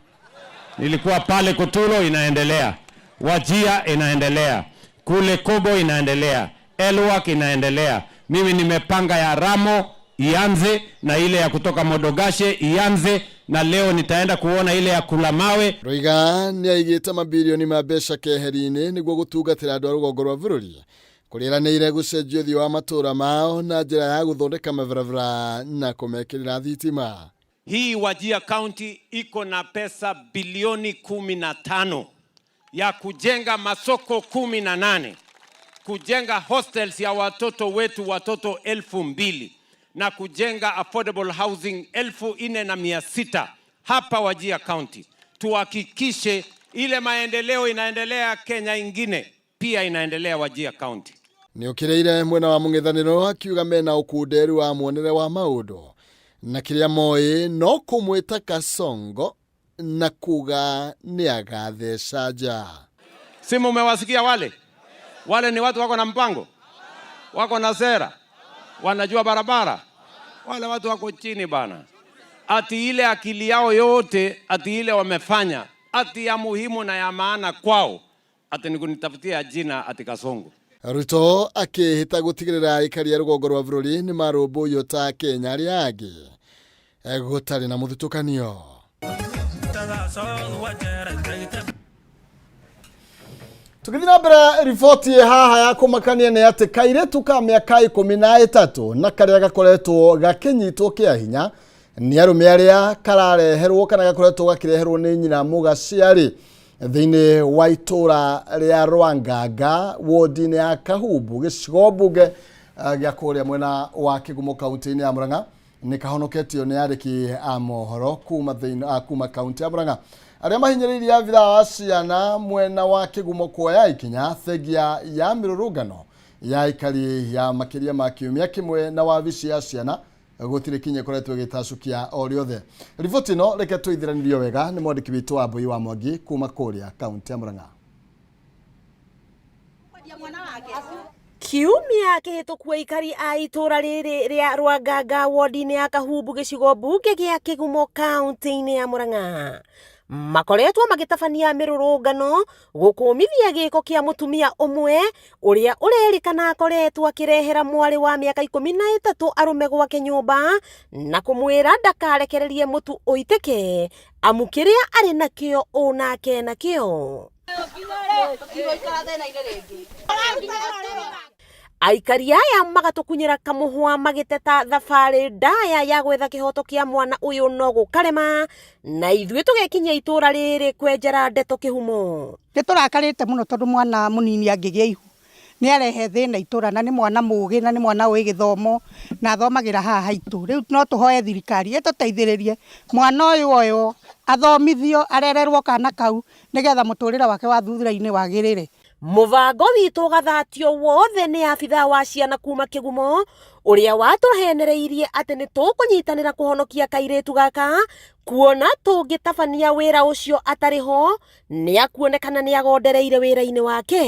Nilikuwa pale Kutulo inaendelea, Wajir inaendelea, kule Kobo inaendelea, Elwak inaendelea. Mimi nimepanga ya Ramo ianze na ile ya kutoka Modogashe ianze, na leo nitaenda kuona ile ya Kulamawe. Roiga ni aigĩte mabilioni ma mbeca keheri-inĩ nĩguo gũtungatĩra andũ a rũgongo rwa bũrũri kũrĩranĩire gũcenjia ũthiũ wa matũũra mao na njĩra ya gũthondeka mabarabara na kũmekĩrĩra thitima. Hii Wajir County iko na pesa bilioni 15 ya kujenga masoko 18, kujenga hostels ya watoto wetu watoto 2,000 na kujenga affordable housing 4,600 hapa Wajir County. Tuhakikishe ile maendeleo inaendelea Kenya ingine pia inaendelea Wajir County. Ni ũkĩrĩire mwena wa mũng'ethanĩro akiuga mena ũkunderu wa muonere wa maũndũ na kĩrĩa moĩ no kũmwĩta Kasongo na kuga ni agatheca nja. Si mumewasikia wale? Wale ni watu wako na mpango, wako na sera, wanajua barabara. Wale watu wako chini bana. Ati ile akili yao yote, ati ile wamefanya, ati ya muhimu na ya maana kwao, ati ni kunitafutia jina ati Kasongo. Ruto akĩhĩta gũtigĩrĩra aikari a rũgongo rwa bũrũri nĩ marũmbũiyo ta Kenya arĩa angĩ gũtarĩ na mũthutũkanio. Tukithii na mbere, riboti haha ya kũmakania nĩ atĩ kairĩtu ka mĩaka 13 na karĩa gakoretwo gakĩnyitwo kĩa hinya nĩ arũme arĩa karareherwo kana gakoretwo gakĩreherwo nĩ nyina mũgaciari thĩinĩ wa itũra rĩa Rwanganga wodi-inĩ ya Kahumbu gĩcigo mbunge gĩa kũrĩa mwena wa Kĩgumo kaunti-inĩ ya Murang'a nĩ kahonoketio nĩ andĩki a mohoro kuma kaunti ya Murang'a arĩa mahinyĩrĩirie abithaa wa ciana mwena wa Kĩgumo kuoya ikinya thengia ya mĩrũrũngano ya aikari ya makĩria ma kiumia kĩmwe na wabici ya ciana gũtirĩ kinya koretwo gĩtacukia o rĩothe. Riboti ĩno reke tũithĩranĩrio wega nĩ mwandĩki witũ wa Mbui wa Mwangi kuma kũrĩa kaunti ya Murang'a. Kiumia kĩhĩtũku aikari a itũra rĩrĩ rĩa Rwanganga wodi-inĩ ya Kahumbu gĩcigo mbunge gĩa Kĩgumo kaunti-inĩ ya Murang'a makoretwo magĩtabania mĩrũrũngano gũkũmithia gĩko kĩa mũtumia ũmwe ũrĩa ũrerĩkana akoretwo akĩrehera mwarĩ wa mĩaka 13 arũme gwake nyũmba na kũmwĩra ndakarekererie mũtu ũitĩke amu kĩrĩa arĩ nakĩo ũnake nakĩo. Aikari aya magatukunyira kamuhwa magĩteta thabarĩ ndaya ya gwetha kĩhoto kĩa mwana ũyũ no gũkarema na ithuĩ tũgekinyia itũra rĩrĩ kwenjera ndeto kĩhumo. Nĩtũrakarĩte mũno tondũ mwana mũnini angĩgĩa ihu nĩ arehe thĩna itũra na nĩ mwana mũgĩ na nĩ mwana ũĩ gĩthomo na athomagĩra haha haitũ. Rĩu no tũhoe thirikari ĩtũteithĩrĩrie mwana ũyũ oyo athomithio arererwo kana kau nĩgetha mũtũrĩre wake wa thutha-inĩ wagĩrĩre. Mũbango witũ gathatio wothe nĩ abithaa wa ciana kuma Kĩgumo ũrĩa watũhenereirie atĩ nĩ tũkũnyitanĩra kũhonokia kairĩtu gaka kuona tũngĩtabania wĩra ũcio atarĩ ho nĩ akuonekana nĩ agondereire wĩra-inĩ wake.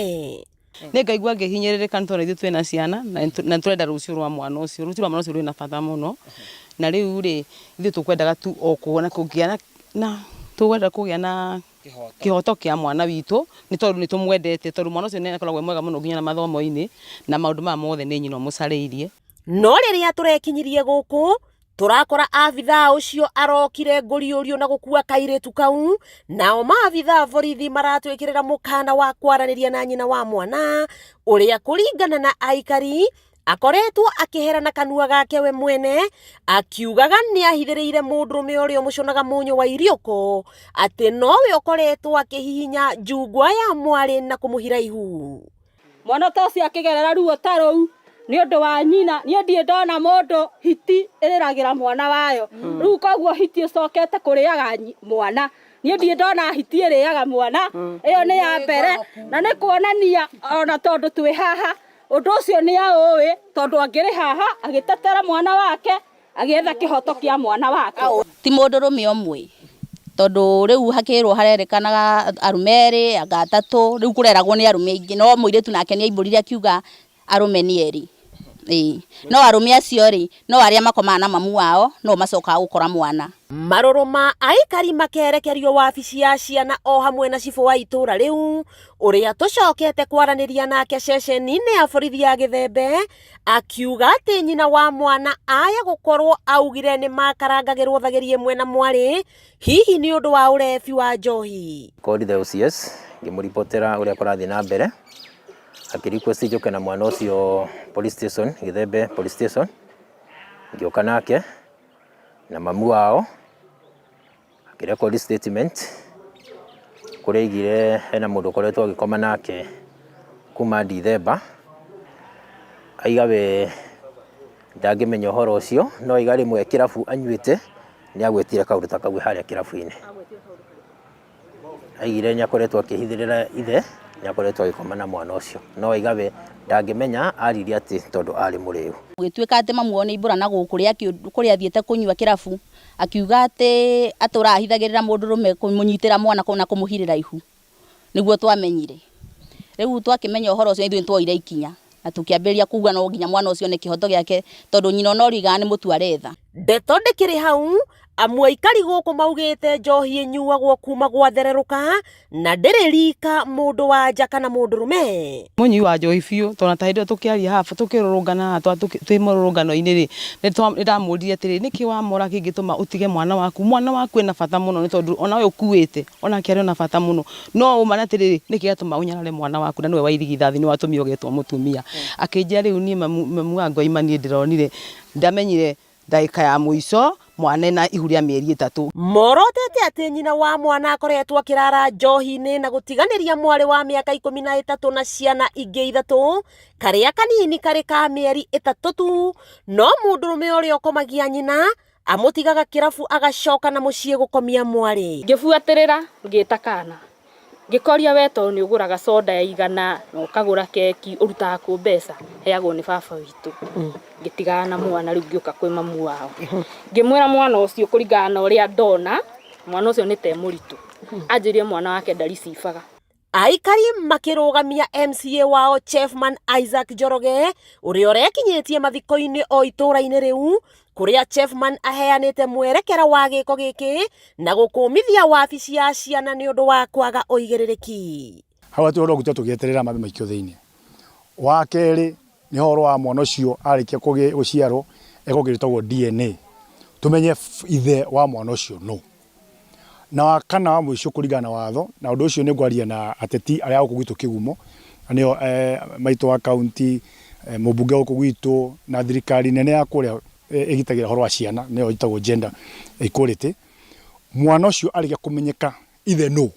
Nĩ ngaigua ngĩhinyĩrĩrĩka nĩ tondũ ithuĩ twĩna ciana na tũrenda rũciũ rwa mwana ũcio. Rũciũ rwa mwana ũcio rwĩna bata mũno na rĩu rĩ ithuĩ tũkwendaga tu o kuona kũgĩa na tũkwenda kũgĩa na kĩhoto kĩa mwana witũ nĩ tondũ nĩ tũmwendete tondũ mwana ũcio nĩ akoragwo mwega mũno nginya na mathomo-inĩ na maũndũ maya mothe nĩ nyina mũcarĩirie. No rĩrĩa tũrekinyirie gũkũ turakora abithaa ũcio arokire ngũriũrio na gũkua kairĩtu kau nao maabithaa borithi maratwĩkĩrĩra mũkana wa kwaranĩria na nyina wa mwana ũrĩa kũringana na aikari akoretwo akĩherana kanua gake we mwene akiugaga nĩ ahithĩrĩire mũndũrũme ũrĩa mũconaga mũnyũ wa irioko atĩ nowe ũkoretwo akĩhihinya njungwa ya mwarĩ na kũmũhira ihu. Mwana ta ũcio akĩgerera ruo ta rũu ni undu wa nyina ni ndie ndona mundu hiti iriragira mwana wayo riu koguo hiti icokete kuriaga mwana ni ndie ndona hiti iriaga mwana iyo ni ya mbere na ni kuonania ona tondu twi haha undu ucio ni aui tondu angiri haha agitetera mwana wake agietha kihoto kia mwana wake ti mundurume omwe tondu riu hakirwo harerikanaga arumeri anga atatu riu kureragwo ni arume ingi no muiritu nake ni aimburirie akiuga arume ni eri no arume acio ri no aria makomaga na mamu wao no macoka gukora mwana maroroma aikari makerekerio wabici ya ciana o hamwe na cibo wa itura riu uria tucokete kwaraniria nake ceceni-ini ya borithi ya Githembe akiuga ati nyina wa mwana aya gukorwo augire ni makarangagirwo thagerie mwena mwari hihi ni undu wa urefi wa njohi Called the OCS ngimuripotera uria kurathi na mbere akirikwesti njoke na mwana ucio police station Githembe police station ngioka nake na mamu wao akirekodi statement kuria igire hena mundu koretwo agikoma nake kuma Dithemba aigawe ndangimenya uhoro ucio no igari mwe kirabu anyuite ni agwetire kaundu ta kau haria kirabu-ini aigire nyakoretwo akihithirira ithe nyakoretwo agikoma na mwana ucio no igabe ndangimenya ariria ati tondu ari muriu gituika ati mamuone ibura na gukuria kuria athiete kunyua kirabu akiuga ati aturahithagirira mundurume kumunyitira mwana na kumuhirira ihu niguo twamenyire riu twakimenya uhoro ucio ithuĩ twoire ikinya na tukiambiria kuga no nginya mwana ucio ni kihoto giake tondu nyina no riga ni mutu aretha ndeto ndikiri hau amwe aikari guku maugite njohi inyuagwo kuma gwathereruka na ndiri rika mundu wa nja kana mundurume munyi wa njohi biu tona ta hindi tukiaria hafa tukirurungana twi mururungano-ini ri ndamuririe atiri niki wa mora kingituma utige mwana waku ena bata muno ni tondu ona we ukuite ona kiari ona bata muno no umana atiri niki gatuma unyarare mwana waku na niwe wairigithathi ni watumio getwo mutumia akinjia riu ni mamu wa Ngoima ni ndironire ndamenyire ndaika ya muico mwana na ihuria mieri 3 morotete ati nyina wa mwana akoretwo akirara njohi-ini na gutiganiria mwari wa miaka 13 na ciana ingi 3 karia kanini kari ka mieri 3 tu no mundurume uria ukomagia nyina amutigaga kirabu agacoka na mucii gukomia mwari ngibuatirira ngita kana ngikoria weto ni uguraga soda ya igana no kagura keki urutaga ku mbeca heagwo ni baba witu ngitigana na mwana riu ngioka kwi mamu wao ngimwira mwana ucio kuringana na uria ndona mwana ucio ni te muritu anjirie mwana wake ndari cibaga aikari makirugamia MCA wao Chefman Isaac Njoroge uria urekinyitie mathiko-ini o itura-ini riu kuria Chefman aheanite mwerekera wa giko giki na gukumithia wabici ya ciana ni undu wa kwaga uigiririki hawa tu rogutua tugieterera mabe maikio thiini wa keri ni horo wa mwana ucio arikia guciarwo ekogiritagwo DNA tumenye ithe wa mwana ucio no na wakana wa mwisho kuringana na watho na undu ucio ni ngwaria na ateti aria ukugwitwo kigumo anio maito wa county mubunge ukugwitwo na thirikari nene ya kuria igitagira horo wa ciana nio itagwo gender equality mwana ucio arikia kumenyeka ithe no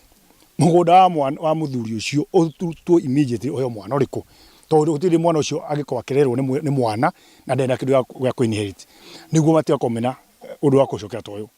mugunda wa muthuri ucio ututwo immediately oyo mwana uriku tondu utiri mwana ucio agikwa akirerwo ni mwana na ndenda kindu ya kuinherit niguo matia komena undu wa kucokera toyo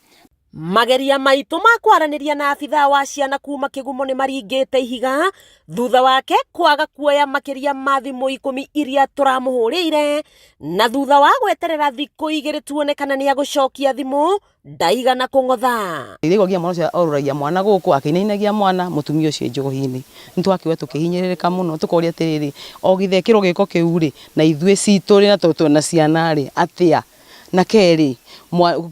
mageria maitu makwaraniria na abitha wa ciana kuma kigumo ni maringite ihiga thutha wake kwaga kuoya makiria ma thimu 10 iria turamuhurire na thutha wa gweterera thikũ 2 tuonekana ni agucokia thimu ndaigana kung'otha irigogia mwana ucio oruragia mwana guku akinainagia mwana mutumia ucio njohi-ini nitwakiwe tukihinyiririka muno tukoria atiriri o githekiro giko kiu ri na ithue cituri na toto na ciana ri atia na keri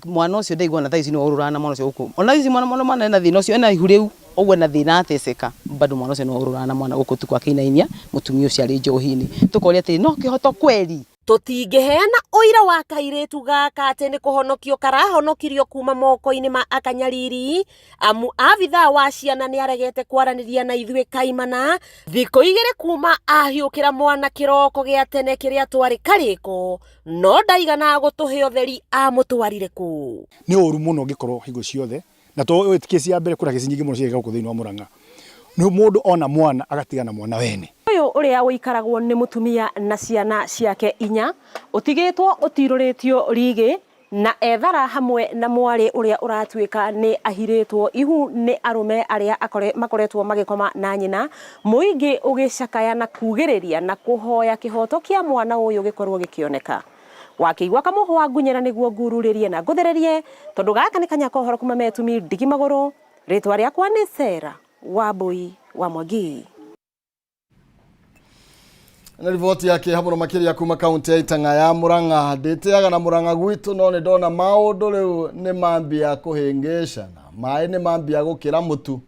mwana ucio ndaigua na thaici ni orurana mwana ucio guku ona thaici mwana na thina ucio ena ihuriu ogwe na thina ateceka bado mwana ucio ni orurana mwana guku tukwakinainia mutumia ucio ari njohi-ini tukoria atiri no kihoto kweli tutingiheana uira wa kairitu gaka ati ni kuhonokio karahonokirio kuma moko-ini ma akanyariri amu abitha wa ciana ni aregete kwaraniria na ithue kaimana thikũ 2 kuma ahiukira mwana kiroko gia tene kiria twari kariko no ndaigana gutuhe utheri amutwarire ku ni oru muno gikorwo higo ciothe na to kesi ya mbere kura kesi nyingi muno ciega guku thiini wa Murang'a ni mundu ona mwana agatiga na mwana wene uyu uyu uria wikaragwo ni mutumia na ciana ciake 4 utigitwo utiruritio rigi na ethara hamwe na mwari uria uratuika ni ahiritwo ihu ni arume aria makoretwo magikoma na nyina muingi ugicakaya na kugiriria na kuhoya kihoto kia mwana uyu gikorwo gikioneka wakiigwa kamuhwa ngunyera niguo ngururirie na nguthererie tondu gaka ni kanya kohoro kuma metumi ndigi maguru ritwa riakwa ni Sera Wambui wa Mwangi. Na rivoti yake hamwe makiria kuma kaunti ya Itanga ya Murang'a nditeaga na Murang'a gwitu no ne ndona maundu riu ni mambia kuhengeshana mai ni mambia gukira mutu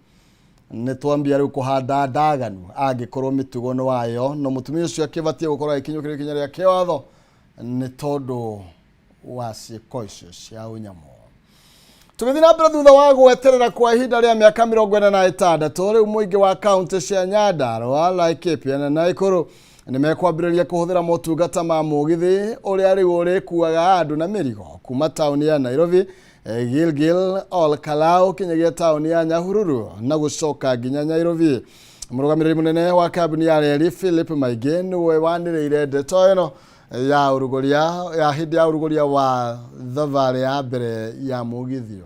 ne twambia riu kuhanda ndaganu angikorwo mitugo no wayo no mutumia ucio akivatie gukorwo ikinyukire kinya ria kiwatho ni tondu wa ciiko icio cia unyamo. Tumithina mbere thutha wa gweterera kwa ihinda ria miaka 46 riu muingi wa kaunti cia Nyandarua Laikipia na Naikuru nimekwambĩrĩria kuhuthira motungata ma mugithi uria riu urikuaga andu na mirigo kuma tauni ya Nairobi, Gilgil, Olkalau kinyagia tauni ya Nyahururu na gucoka nginya Nairobi. Mũrũgamĩrĩri munene wa kabuni ya reri Philip Maige niwe wanĩrĩire ndeto ĩno ya uruguria ya hindi ya uruguria wa thabarĩ ya mbere ya mugithi uyu.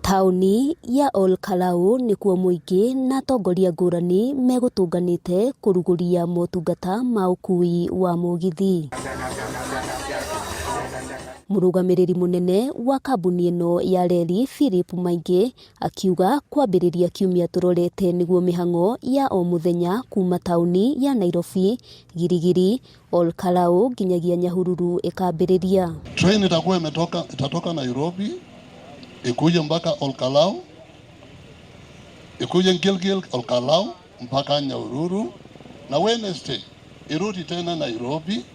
Tauni ya Olkalau nikuo muingi na atongoria ngũrani megutunganite kuruguria motungata ma ukui wa mugithi. Mũrũgamĩrĩri munene wa kabuni ino ya reri Philip Maige akiuga kwambĩrĩria kiumia turorete niguo mihang'o ya o muthenya kuma tauni ya Nairobi, Girigiri, Olkalau nginyagia Nyahururu ikambĩrĩria. Train itatoka Nairobi ikuje mpaka Olkalau, ikuje Gilgil Olkalau mpaka Nyahururu, na Wednesday irudi tena Nairobi,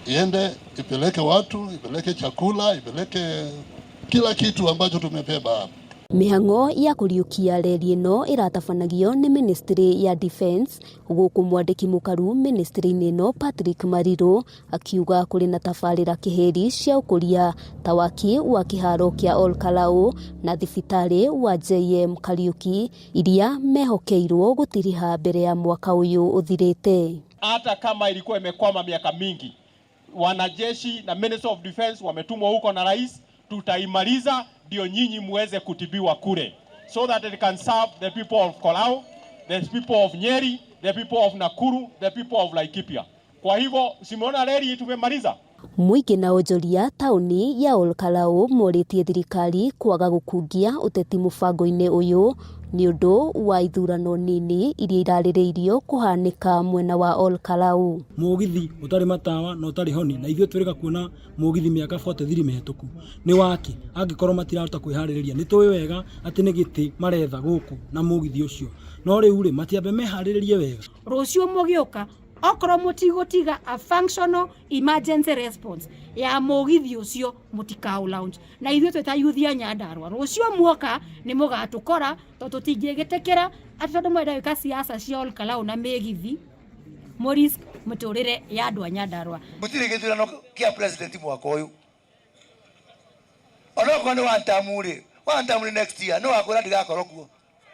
iende ipeleke watu, ipeleke chakula, ipeleke kila kitu ambacho tumebeba hapa. Mihang'o ya kuriukia reri ino iratabanagio ni Ministry ya Defense guku mwandiki mukaru ministry-ini ino Patrick Mariro akiuga kuri na tabarĩra kiheri cia ukuria ta waki wa kiharo kia Olkalau na thibitari wa JM Kariuki iria mehokeirwo gutiriha mbere ya mwaka uyu uthirite. Hata kama ilikuwa imekwama miaka mingi, wanajeshi na Minister of Defense wametumwa huko na rais, tutaimaliza ndio nyinyi muweze kutibiwa kule, so that it can serve the people of Olkalau, the people of Nyeri, the people of Nakuru, the people of Laikipia. Kwa hivyo simeona reri tumemaliza. Muingi na onjoria tauni ya Olkalau moritie thirikari kwaga gukungia uteti mubango-ini uyu ni undu wa ithurano nini iria irarĩrĩirio kuhanika mwena wa Olkalau. Mugithi utari matawa na utari honi na ithio twirika kuona mugithi miaka 43 mihituku ni waki angikorwo matirahota kwiharĩrĩria ni tũĩ wega ati ni giti maretha guku na mugithi ucio no riu ri matiambe meharĩrĩrie wega rucio mugiuka okoro mutigutiga a functional emergency response ya mugithi ucio mutikau lounge na ithio tweta youth ya Nyandarua rucio muoka ni mugatukora to tutingigitekera ati tondu mwenda wika siasa cia Olkalau na megithi Morris muturire ya andu a Nyandarua mutiri githurano kia president mwaka uyu onoko ni wantamuri next year no akora ndigakorwo kuo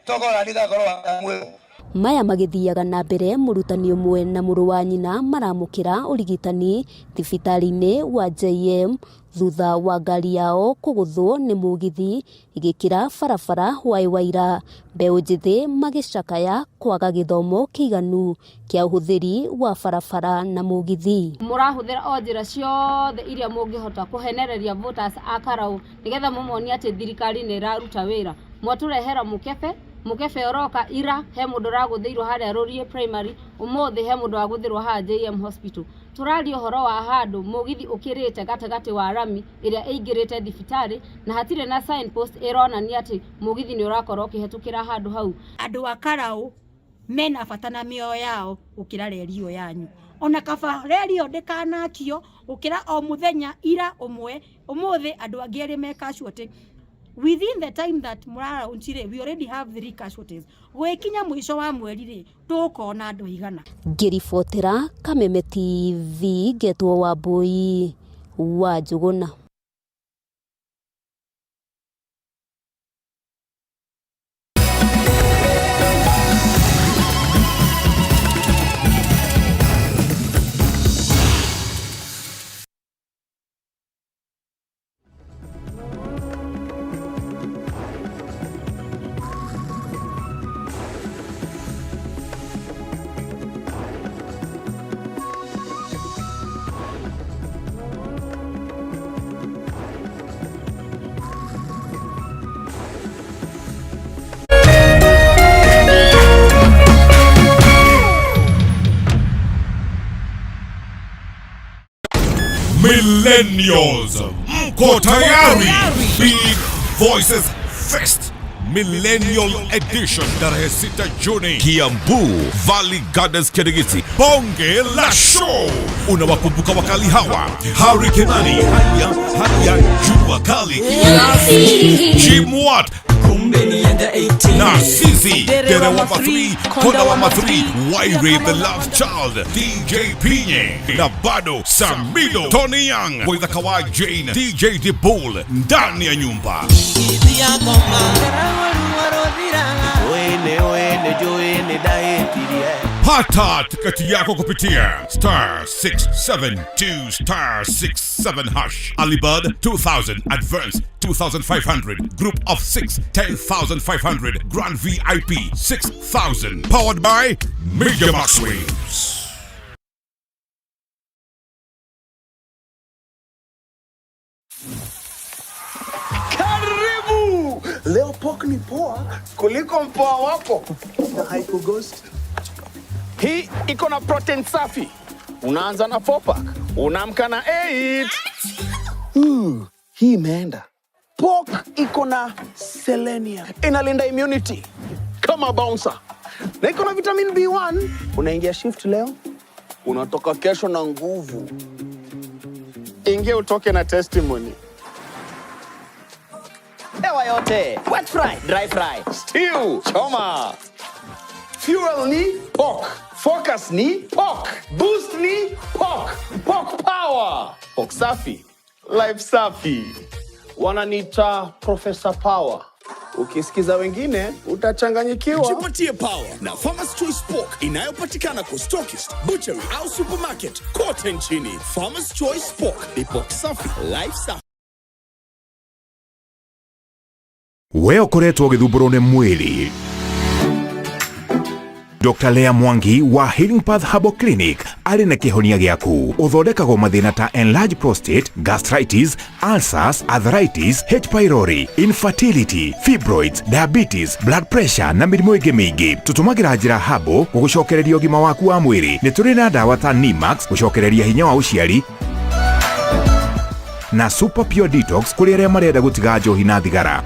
tokora ndigakorwo wantamuri. Maya magithiaga na mbere murutani umwe na muru wa nyina maramukira urigitani thibitari-ini wa JM thutha wa ngari yao kuguthwo ni mugithi igikira barabara waira mbeu njithi magicakaya kwaga githomo kiiganu kia uhuthiri wa barabara na mugithi. Murahuthira o njira ciothe iria mungihota kuhenereria voters a Karau nigetha mumonia ati thirikari ni iraruta wira mwaturehera mukefe oroka ira he mundu raguthirwo haria Rorie primary umuthi he mundu waguthirwo ha JM hospital turali uhoro wa handu mugithi ukirite gatagati wa rami iria ingirite thibitari na hatire na signpost ironania ati mugithi ni urakorwo kihetukira handu hau. Andu a Karau mena fatana mioyo yao ukira rerio yanyu ona kaba rerio ndikanakio ukira o muthenya ira umwe umuthi andu angiri meka ciote. Within the time that murara untire we already have 3 casualties. Gwekinya mwisho wa mweri ri tukona andu igana. Ngiribotera Kameme TV Getwo Wambui wa Njuguna. Millennials, mko tayari? Big Voices Fest Millennial Edition tarehe 6 Juni, Kiambu Valley Gardens, Kirigiti. Bonge la show. Unawakumbuka wakali hawa: Harry Kenani, haya Jua Kali, Jimwat, Narcisi, Derewama 3, Kodawama 3, Wairi the Love Child, DJ Pinye, Nabado, Samido, Tony Young, Boy the Kawaii Jane, DJ Dibul, ndani ya nyumba. Pata tiketi yako kupitia *672*67# Alibud 2000, advance 2,500, group of 6 10,500, grand VIP 6,000. Powered by Media Max Waves. Karibu! Leo pork ni poa kuliko mpoa wako na haiko ghost. Hii iko na protein safi. Unaanza na 4-pack, unaamka na 8. Hii imeenda. Pork iko na selenium, inalinda immunity kama bouncer. Na iko na vitamin B1, unaingia shift leo, unatoka kesho na nguvu. Ingia utoke na testimony. Ewa yote, wet fry, dry fry, stew, choma. Fuel ni pork, focus ni pork, boost ni pork, pork power. Pork safi, life safi. Wananiita Professor Power. Ukisikiza wengine utachanganyikiwa. Jipatie power na Farmers Choice Pork inayopatikana kwa stockist, butchery au supermarket kote nchini. Farmers Choice Pork ni pork safi, life safi. We ukoretwo githuburo ne mwili. Dr. Lea Mwangi wa Healing Path Herbal Clinic ari na kihonia giaku. Uthondekagwo mathina ta enlarged prostate, gastritis, ulcers, arthritis, H. pylori, infertility, fibroids, diabetes, blood pressure na mirimu ingi mingi. Tutumagira njira habo gugucokereria ugima waku wa mwiri. Ni turi na dawa ta Nimax gucokereria hinya wa uciari na Super Pure Detox kuri aria marenda gutiga njohi na thigara.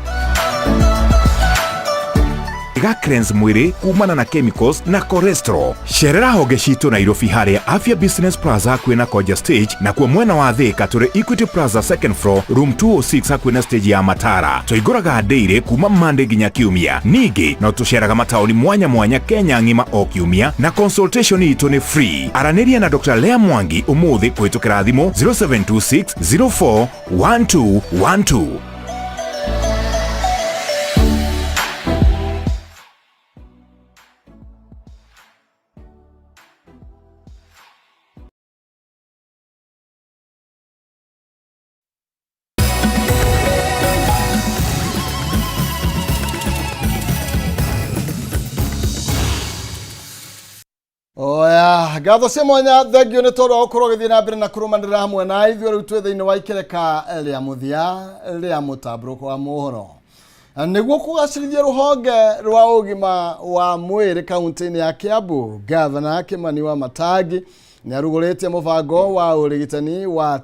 Iga cleanse mwiri kumana na chemicals na cholesterol. Sherera honge citu Nairobi haria Afya Business Plaza kwina Koja Stage na kwa mwena wa Thika turi Equity Plaza second floor room 206 hakwina stage ya Matara. Toiguraga ndeire kuma Monday nginya Kiumia. Ningi no tusheraga mataoni mwanya mwanya Kenya ngima o Kiumia na consultation itu ni free. Araniria na Dr. Lea Mwangi umuthi kwitukira thimu 0726 04 1212. Oya, gatho cia mwanya thengio ni tondu ukorwo githii na mbere na kurumanira hamwe na ithuĩ riu twi thiini wa ikereka ria muthia ria mutamburuko wa mohoro niguo kugacirithia ruhonge rwa ugima wa mwiri kaunti-ini ya Kiambu. Gavana Kimani Wamatangi ni aruguritie mubango wa urigitani wa